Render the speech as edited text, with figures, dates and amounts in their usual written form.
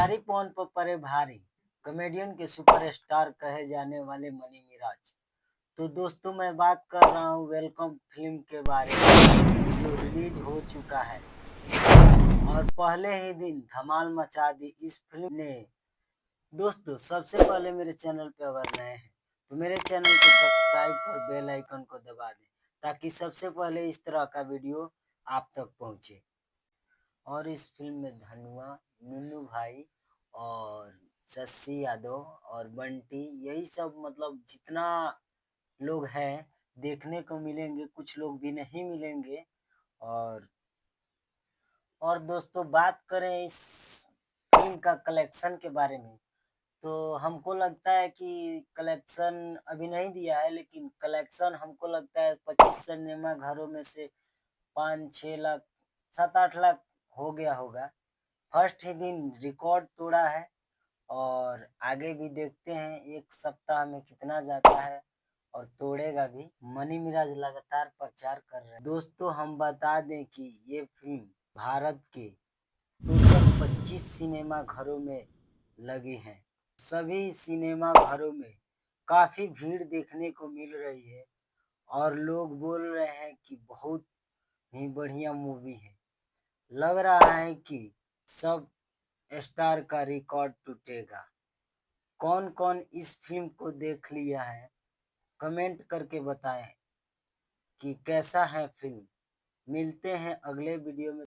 नारी पौन पर पड़े भारी, कॉमेडियन के सुपरस्टार कहे जाने वाले मनी मिराज। तो दोस्तों मैं बात कर रहा हूँ वेलकम फिल्म के बारे में, जो रिलीज हो चुका है और पहले ही दिन धमाल मचा दी इस फिल्म ने। दोस्तों सबसे पहले मेरे चैनल पे अगर नए हैं तो मेरे चैनल को सब्सक्राइब कर बेल आइकन को दबा दें, ताकि सबसे पहले इस तरह का वीडियो आप तक पहुंचे। और इस फिल्म में धनुआ, नुन्नू भाई और शशि यादव और बंटी, यही सब मतलब जितना लोग हैं देखने को मिलेंगे, कुछ लोग भी नहीं मिलेंगे। और दोस्तों बात करें इस फिल्म का कलेक्शन के बारे में, तो हमको लगता है कि कलेक्शन अभी नहीं दिया है, लेकिन कलेक्शन हमको लगता है 25 सिनेमा घरों में से 5-6 लाख 7-8 लाख हो गया होगा। फर्स्ट ही दिन रिकॉर्ड तोड़ा है और आगे भी देखते हैं एक सप्ताह में कितना जाता है और तोड़ेगा भी। मनी मिराज लगातार प्रचार कर रहे हैं। दोस्तों हम बता दें कि ये फिल्म भारत के टोटल 25 सिनेमा घरों में लगी है। सभी सिनेमा घरों में काफी भीड़ देखने को मिल रही है और लोग बोल रहे हैं कि बहुत ही बढ़िया मूवी है। लग रहा है कि सब स्टार का रिकॉर्ड टूटेगा। कौन कौन इस फिल्म को देख लिया है कमेंट करके बताएं कि कैसा है फिल्म। मिलते हैं अगले वीडियो में।